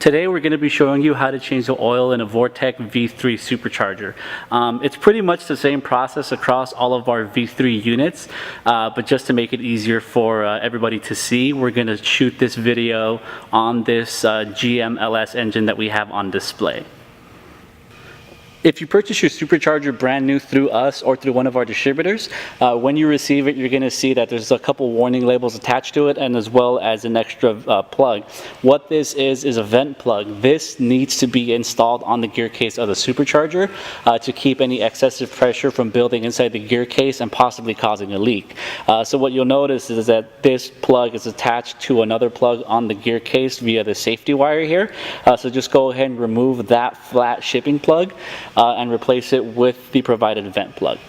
Today we're going to be showing you how to change the oil in a Vortech V-3 supercharger. It's pretty much the same process across all of our V-3 units, but just to make it easier for everybody to see, we're going to shoot this video on this GMLS engine that we have on display. If you purchase your supercharger brand new through us or through one of our distributors, when you receive it, you're going to see that there's a couple warning labels attached to it, and as well as an extra plug. What this is a vent plug. This needs to be installed on the gear case of the supercharger to keep any excessive pressure from building inside the gear case and possibly causing a leak. So what you'll notice is that this plug is attached to another plug on the gear case via the safety wire here. So just go ahead and remove that flat shipping plug and replace it with the provided vent plug.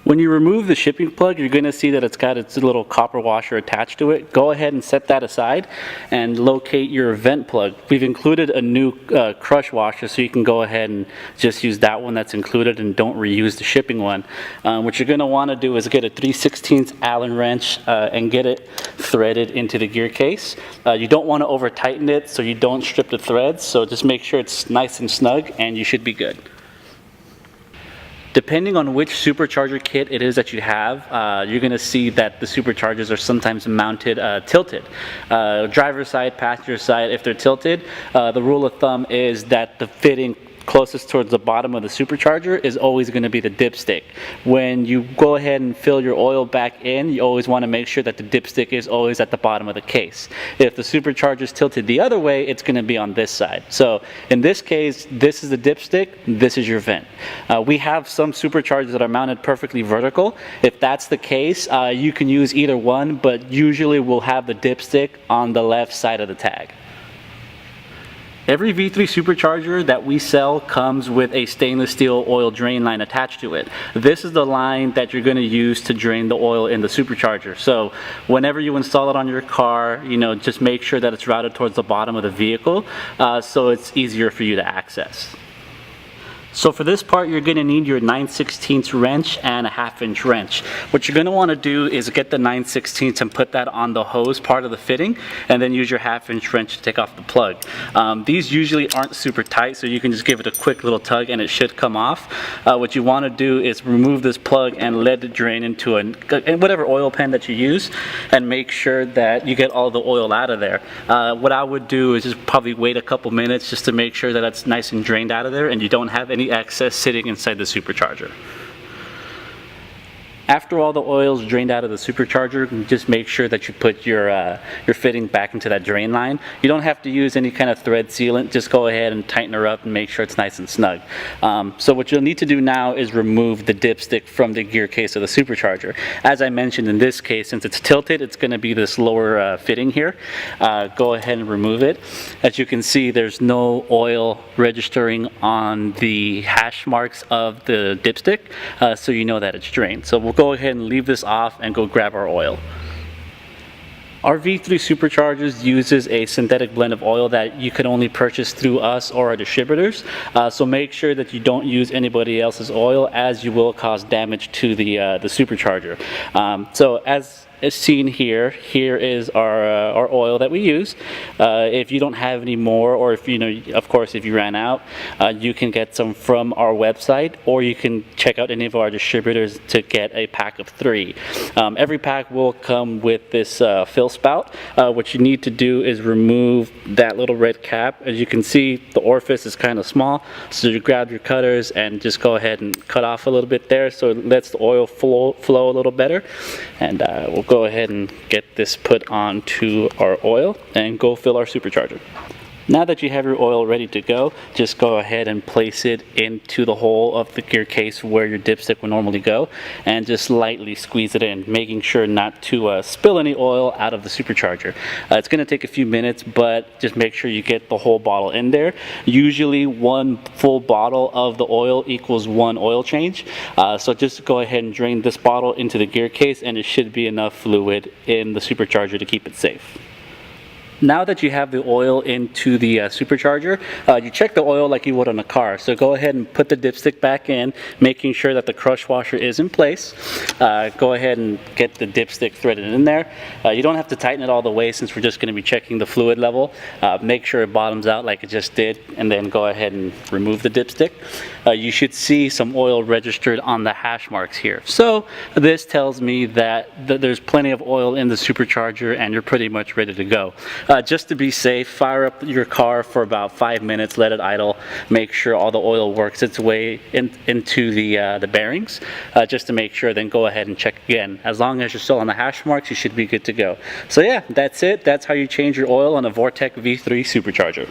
When you remove the shipping plug, you're going to see that it's got its little copper washer attached to it. Go ahead and set that aside and locate your vent plug. We've included a new crush washer, so you can go ahead and just use that one that's included and don't reuse the shipping one. What you're going to want to do is get a 3/16 Allen wrench and get it threaded into the gear case. You don't want to over tighten it so you don't strip the threads, so just make sure it's nice and snug and you should be good. Depending on which supercharger kit it is that you have, you're going to see that the superchargers are sometimes mounted tilted. Driver's side, passenger side, if they're tilted, the rule of thumb is that the fitting closest towards the bottom of the supercharger is always going to be the dipstick. When you go ahead and fill your oil back in, you always want to make sure that the dipstick is always at the bottom of the case. If the supercharger is tilted the other way, it's going to be on this side. So in this case, this is the dipstick, this is your vent. We have some superchargers that are mounted perfectly vertical. If that's the case, you can use either one, but usually we'll have the dipstick on the left side of the tag. Every V3 supercharger that we sell comes with a stainless steel oil drain line attached to it. This is the line that you're going to use to drain the oil in the supercharger. So whenever you install it on your car, just make sure that it's routed towards the bottom of the vehicle so it's easier for you to access. So for this part, you're going to need your 9/16 wrench and a 1/2 inch wrench. What you're going to want to do is get the 9/16 and put that on the hose part of the fitting, and then use your 1/2 inch wrench to take off the plug. These usually aren't super tight, so you can just give it a quick little tug and it should come off. What you want to do is remove this plug and let it drain into whatever oil pan that you use, and make sure that you get all the oil out of there. What I would do is just probably wait a couple minutes just to make sure that it's nice and drained out of there and you don't have any excess sitting inside the supercharger. After all the oil is drained out of the supercharger, just make sure that you put your fitting back into that drain line. You don't have to use any kind of thread sealant. Just go ahead and tighten her up and make sure it's nice and snug. So what you'll need to do now is remove the dipstick from the gear case of the supercharger. As I mentioned, in this case, since it's tilted, it's going to be this lower fitting here. Go ahead and remove it. As you can see, there's no oil registering on the hash marks of the dipstick, so you know that it's drained. So we'll go ahead and leave this off and go grab our oil. Our V3 superchargers uses a synthetic blend of oil that you can only purchase through us or our distributors. So make sure that you don't use anybody else's oil, as you will cause damage to the supercharger. So as seen here is our oil that we use. If you don't have any more, or if of course if you ran out, you can get some from our website, or you can check out any of our distributors to get a pack of 3. Every pack will come with this fill spout. What you need to do is remove that little red cap. As you can see, the orifice is kind of small, so you grab your cutters and just go ahead and cut off a little bit there so it lets the oil flow a little better. And we'll go ahead and get this put onto our oil and go fill our supercharger. Now that you have your oil ready to go, just go ahead and place it into the hole of the gear case where your dipstick would normally go, and just lightly squeeze it in, making sure not to spill any oil out of the supercharger. It's going to take a few minutes, but just make sure you get the whole bottle in there. Usually 1 full bottle of the oil equals 1 oil change. So just go ahead and drain this bottle into the gear case, and it should be enough fluid in the supercharger to keep it safe. Now that you have the oil into the supercharger, you check the oil like you would on a car. So go ahead and put the dipstick back in, making sure that the crush washer is in place. Go ahead and get the dipstick threaded in there. You don't have to tighten it all the way since we're just going to be checking the fluid level. Make sure it bottoms out like it just did, and then go ahead and remove the dipstick. You should see some oil registered on the hash marks here. So this tells me that there's plenty of oil in the supercharger and you're pretty much ready to go. Just to be safe, fire up your car for about 5 minutes, let it idle, make sure all the oil works its way into the bearings, just to make sure, then go ahead and check again. As long as you're still on the hash marks, you should be good to go. So yeah, that's it. That's how you change your oil on a Vortech V3 supercharger.